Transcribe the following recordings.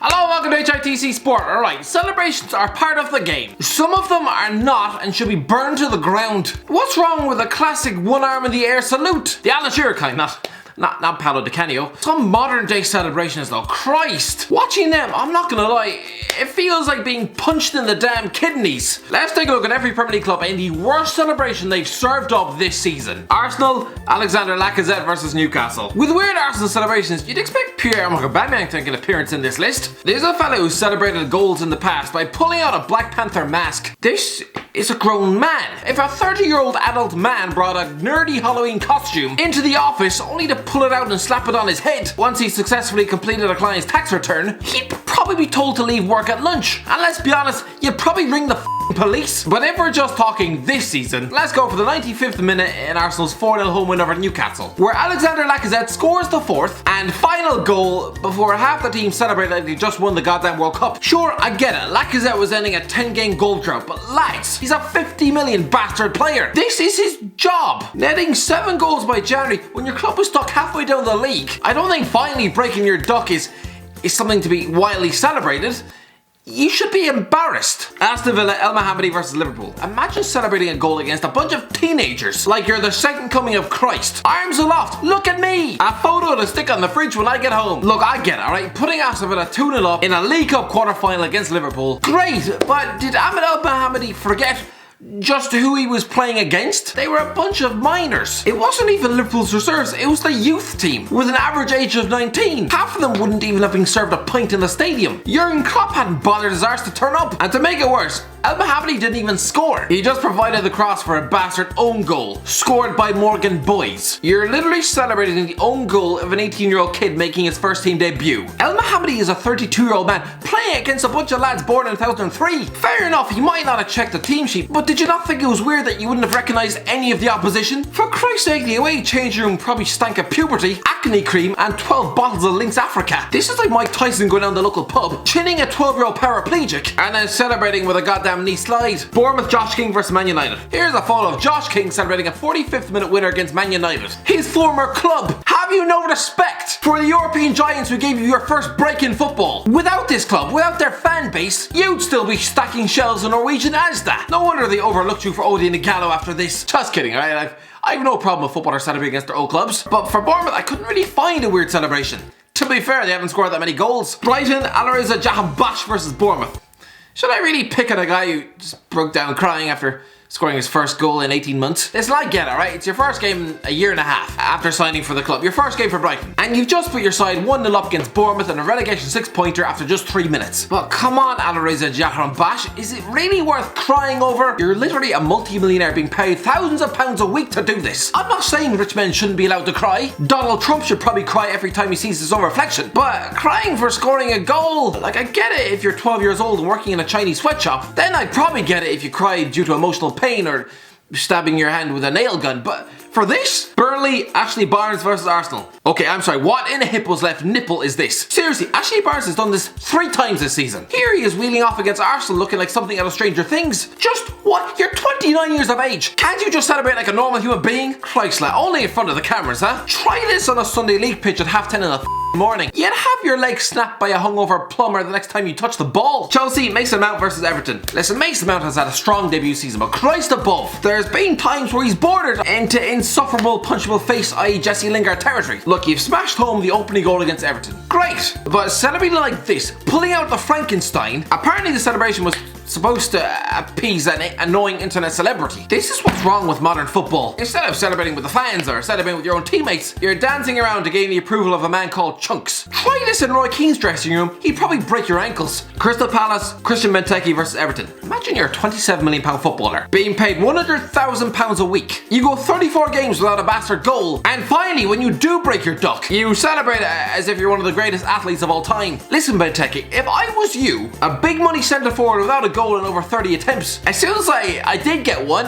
Hello, welcome to HITC Sport. Alright, celebrations are part of the game. Some of them are not and should be burned to the ground. What's wrong with a classic one arm in the air salute? The Alan Shearer kind, not Paolo Di Canio. Some modern day celebrations though, Christ. Watching them, I'm not gonna lie, it feels like being punched in the damn kidneys. Let's take a look at every Premier League club in the worst celebration they've served up this season. Arsenal, Alexander Lacazette versus Newcastle. With weird Arsenal celebrations, you'd expect Pierre-Emerick Aubameyang to make an appearance in this list. There's a fellow who celebrated goals in the past by pulling out a Black Panther mask. This is a grown man. If a 30-year-old adult man brought a nerdy Halloween costume into the office only to pull it out and slap it on his head once he successfully completed a client's tax return, he'd probably be told to leave work at lunch. And let's be honest, you'd probably ring the police. But if we're just talking this season, let's go for the 95th minute in Arsenal's 4-0 home win over Newcastle, where Alexander Lacazette scores the fourth and final goal before half the team celebrate like they just won the goddamn World Cup. Sure, I get it, Lacazette was ending a 10-game goal drought, but lads, he's a 50 million bastard player. This is his job. Netting 7 goals by January when your club was stuck halfway down the league. I don't think finally breaking your duck is something to be wildly celebrated. You should be embarrassed. Aston Villa, El Mohammadi versus Liverpool. Imagine celebrating a goal against a bunch of teenagers like you're the second coming of Christ. Arms aloft, look at me. A photo to stick on the fridge when I get home. Look, I get it, alright? Putting Aston Villa 2-0 up in a League Cup quarter-final against Liverpool. Great, but did Ahmed El Mohammadi forget just who he was playing against? They were a bunch of minors. It wasn't even Liverpool's reserves, it was the youth team with an average age of 19. Half of them wouldn't even have been served a pint in the stadium. Jurgen Klopp hadn't bothered his arse to turn up. And to make it worse, El Mohammadi didn't even score. He just provided the cross for a bastard own goal, scored by Morgan Boys. You're literally celebrating the own goal of an 18-year-old kid making his first team debut. El Mohammadi is a 32-year-old man playing against a bunch of lads born in 2003. Fair enough, he might not have checked the team sheet, but did you not think it was weird that you wouldn't have recognized any of the opposition? For Christ's sake, the away changing room probably stank of puberty, acne cream, and 12 bottles of Lynx Africa. This is like Mike Tyson going down the local pub, chinning a 12-year-old paraplegic, and then celebrating with a goddamn knee slide. Bournemouth Josh King versus Man United. Here's a photo of Josh King celebrating a 45th minute winner against Man United, his former club. Have you no respect for the European giants who gave you your first break in football? Without this club, without their fan base, you'd still be stacking shelves in Norwegian Asda. No wonder they overlooked you for Odin and Gallo after this. Just kidding, alright? I have no problem with footballers celebrating against their old clubs, but for Bournemouth I couldn't really find a weird celebration. To be fair, they haven't scored that many goals. Brighton, Alireza Jahanbakhsh versus Bournemouth. Should I really pick on a guy who just broke down crying after scoring his first goal in 18 months? Listen, I get it, right? It's your first game in a year and a half after signing for the club. Your first game for Brighton. And you've just put your side 1-0 up against Bournemouth in a relegation 6-pointer after just 3 minutes. But come on, Alireza Jahanbakhsh, is it really worth crying over? You're literally a multi-millionaire being paid thousands of pounds a week to do this. I'm not saying rich men shouldn't be allowed to cry. Donald Trump should probably cry every time he sees his own reflection. But crying for scoring a goal, like, I get it if you're 12 years old and working in a Chinese sweatshop. Then I'd probably get it if you cried due to emotional pain or stabbing your hand with a nail gun, but for this? Burnley, Ashley Barnes versus Arsenal. Okay, I'm sorry, what in a hippo's left nipple is this? Seriously, Ashley Barnes has done this 3 times this season. Here he is wheeling off against Arsenal looking like something out of Stranger Things. Just what? You're 29 years of age. Can't you just celebrate like a normal human being? Christ, lad, only in front of the cameras, huh? Try this on a Sunday league pitch at 10:30 in the morning. You'd have your leg snapped by a hungover plumber the next time you touch the ball. Chelsea, Mason Mount versus Everton. Listen, Mason Mount has had a strong debut season, but Christ above, there's been times where he's bordered into insufferable punchable face, i.e. Jesse Lingard territory. Look, you've smashed home the opening goal against Everton. Great, but celebrating like this, pulling out the Frankenstein, apparently the celebration was supposed to appease an annoying internet celebrity. This is what's wrong with modern football. Instead of celebrating with the fans or celebrating with your own teammates, you're dancing around to gain the approval of a man called Chunks. Try this in Roy Keane's dressing room, he'd probably break your ankles. Crystal Palace, Christian Benteke versus Everton. Imagine you're a £27 million footballer, being paid £100,000 a week. You go 34 games without a bastard goal, and finally, when you do break your duck, you celebrate as if you're one of the greatest athletes of all time. Listen, Benteke, if I was you, a big money centre forward without a goal in over 30 attempts, as soon as I did get one,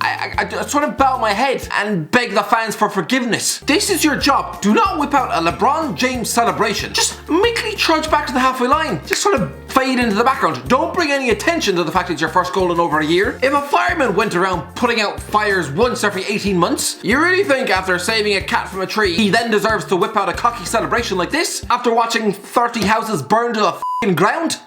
I sort of bow my head and beg the fans for forgiveness. This is your job. Do not whip out a LeBron James celebration. Just meekly trudge back to the halfway line. Just sort of fade into the background. Don't bring any attention to the fact it's your first goal in over a year. If a fireman went around putting out fires once every 18 months, you really think after saving a cat from a tree, he then deserves to whip out a cocky celebration like this after watching 30 houses burn to the f***ing ground?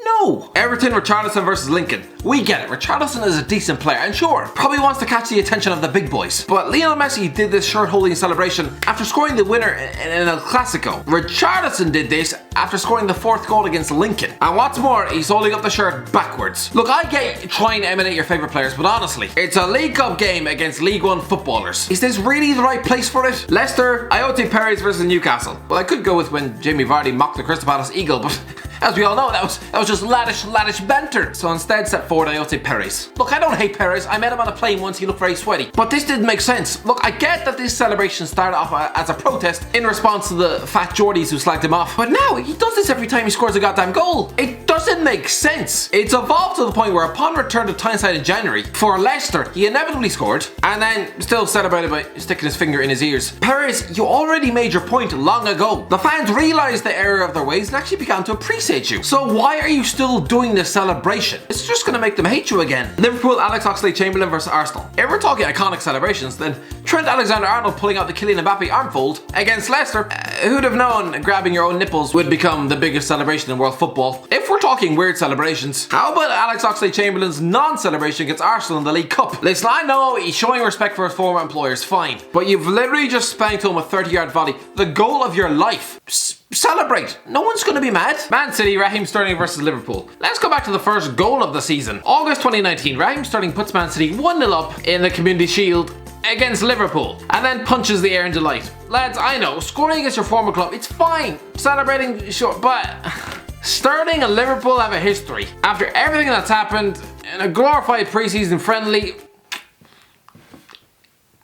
No. Everton, Richarlison versus Lincoln. We get it. Richarlison is a decent player and sure, probably wants to catch the attention of the big boys. But Lionel Messi did this shirt-holding celebration after scoring the winner in El Clasico. Richarlison did this after scoring the 4th goal against Lincoln. And what's more, he's holding up the shirt backwards. Look, I get trying to emulate your favourite players, but honestly, it's a League Cup game against League One footballers. Is this really the right place for it? Leicester, HITC versus Newcastle. Well, I could go with when Jamie Vardy mocked the Crystal Palace Eagle, but as we all know, that was just laddish banter. So instead set forward HITC Perez. Look, I don't hate Perez. I met him on a plane once, he looked very sweaty. But this didn't make sense. Look, I get that this celebration started off as a protest in response to the fat Geordies who slagged him off. But now, he does this every time he scores a goddamn goal. It doesn't make sense. It's evolved to the point where upon return to Tyneside in January, for Leicester, he inevitably scored, and then still celebrated by sticking his finger in his ears. Perez, you already made your point long ago. The fans realised the error of their ways and actually began to appreciate you. So why are you still doing this celebration? It's just gonna make them hate you again. Liverpool, Alex Oxlade-Chamberlain versus Arsenal. If we're talking iconic celebrations, then Trent Alexander-Arnold pulling out the Kylian Mbappe armfold against Leicester. Who'd have known grabbing your own nipples would become the biggest celebration in world football? If we're talking weird celebrations, how about Alex Oxlade-Chamberlain's non-celebration against Arsenal in the League Cup? Listen, I know he's showing respect for his former employers, fine. But you've literally just spanked him a 30-yard volley. The goal of your life. Celebrate. No one's going to be mad. Man City, Raheem Sterling versus Liverpool. Let's go back to the first goal of the season. August 2019, Raheem Sterling puts Man City 1-0 up in the Community Shield against Liverpool and then punches the air in delight. Lads, I know, scoring against your former club, it's fine. Celebrating, sure, but Sterling and Liverpool have a history. After everything that's happened in a glorified preseason friendly,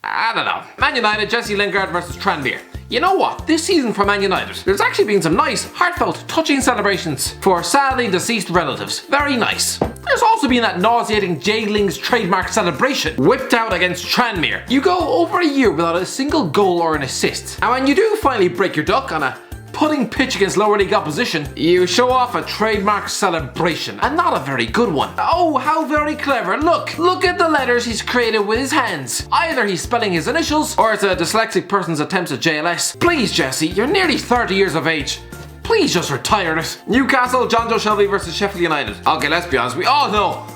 I don't know. Man United, Jesse Lingard versus Tranmere. You know what? This season for Man United, there's actually been some nice, heartfelt, touching celebrations for sadly deceased relatives. Very nice. There's also been that nauseating J-Ling's trademark celebration whipped out against Tranmere. You go over a year without a single goal or an assist. And when you do finally break your duck on a pudding pitch against lower league opposition, you show off a trademark celebration, and not a very good one. Oh, how very clever. Look at the letters he's created with his hands. Either he's spelling his initials, or it's a dyslexic person's attempts at JLS. Please, Jesse, you're nearly 30 years of age. Please just retire it. Newcastle, John Joe Shelby versus Sheffield United. Okay, let's be honest, we all know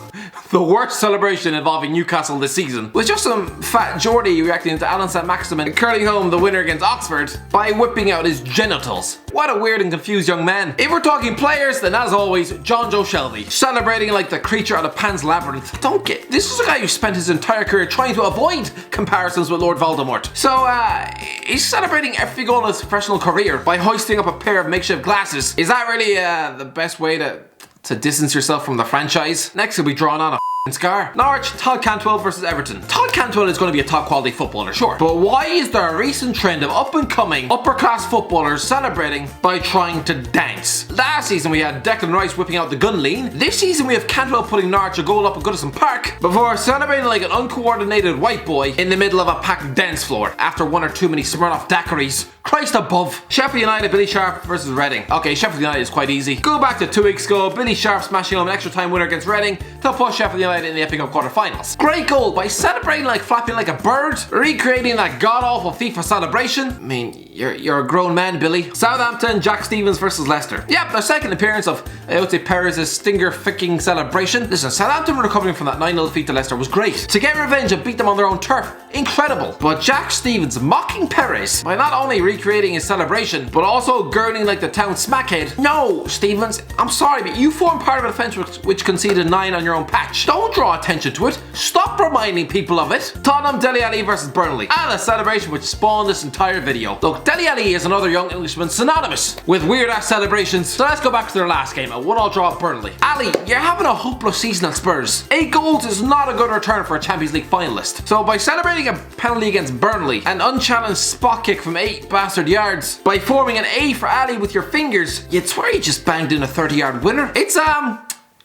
the worst celebration involving Newcastle this season was just some fat Geordie reacting to Alan St. Maximin curling home the winner against Oxford by whipping out his genitals. What a weird and confused young man. If we're talking players, then as always, John Joe Shelby, celebrating like the creature out of Pan's Labyrinth. Don't get, this is a guy who spent his entire career trying to avoid comparisons with Lord Voldemort. So, he's celebrating every goal of his professional career by hoisting up a pair of makeshift glasses. Is that really the best way to distance yourself from the franchise? Next he'll be drawn on a scar. Norwich, Todd Cantwell versus Everton. Todd Cantwell is going to be a top quality footballer, sure. But why is there a recent trend of up and coming upper class footballers celebrating by trying to dance? Last season we had Declan Rice whipping out the gun lean. This season we have Cantwell putting Norwich a goal up at Goodison Park before celebrating like an uncoordinated white boy in the middle of a packed dance floor after one or too many Smirnoff daiquiris. Christ above. Sheffield United, Billy Sharp versus Reading. Okay, Sheffield United is quite easy. Go back to 2 weeks ago, Billy Sharp smashing home an extra time winner against Reading to push Sheffield United in the FA Cup quarter-finals. Great goal by celebrating like flapping like a bird, recreating that god-awful FIFA celebration. I mean, you're a grown man, Billy. Southampton, Jack Stevens versus Leicester. Yep, their second appearance of HITC Perez's stinger-ficking celebration. Listen, Southampton recovering from that 9-0 defeat to Leicester was great. To get revenge and beat them on their own turf, incredible. But Jack Stevens mocking Perez by not only recreating his celebration, but also gurning like the town smackhead. No, Stevens, I'm sorry, but you form part of a defence which conceded 9 on your own patch. Don't draw attention to it. Stop reminding people of it. Tottenham, Dele Alli versus Burnley. And a celebration which spawned this entire video. Look, Dele Alli is another young Englishman synonymous with weird-ass celebrations. So let's go back to their last game, a 1-1 draw at Burnley. Ali, you're having a hopeless season at Spurs. 8 goals is not a good return for a Champions League finalist. So by celebrating a penalty against Burnley, an unchallenged spot kick from 8 bastard yards, by forming an A for Ali with your fingers, you'd swear you just banged in a 30-yard winner.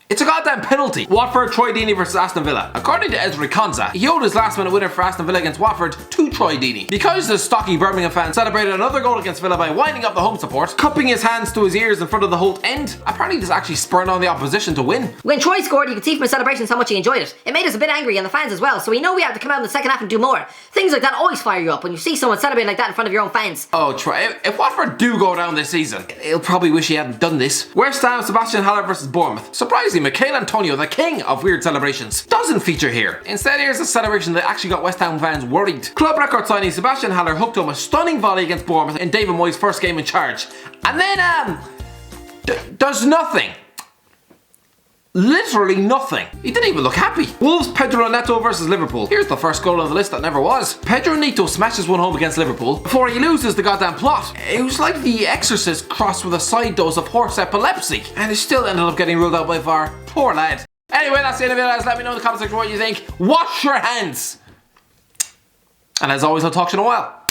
It's a goddamn penalty. Watford, Troy Deeney versus Aston Villa. According to Ezri Konsa, he owed his last minute winner for Aston Villa against Watford to Troy Deeney. Because the stocky Birmingham fan celebrated another goal against Villa by winding up the home support, cupping his hands to his ears in front of the whole end, apparently this actually spurred on the opposition to win. When Troy scored, you could see from his celebrations how much he enjoyed it. It made us a bit angry and the fans as well, so we know we have to come out in the second half and do more. Things like that always fire you up when you see someone celebrating like that in front of your own fans. Oh, Troy, if Watford do go down this season, he'll probably wish he hadn't done this. West Ham, Sebastian Haller versus Bournemouth. Surprisingly, Mikel Antonio, the king of weird celebrations, doesn't feature here. Instead, here's a celebration that actually got West Ham fans worried. Club record signing Sebastian Haller hooked home a stunning volley against Bournemouth in David Moyes' first game in charge. And then, there's nothing. Literally nothing. He didn't even look happy. Wolves, Pedro Neto versus Liverpool. Here's the first goal on the list that never was. Pedro Neto smashes one home against Liverpool before he loses the goddamn plot. It was like The Exorcist crossed with a side dose of horse epilepsy, and he still ended up getting ruled out by VAR. Poor lad. Anyway, that's the end of it, guys. Let me know in the comment section what you think. Wash your hands. And as always, I'll talk to you in a while.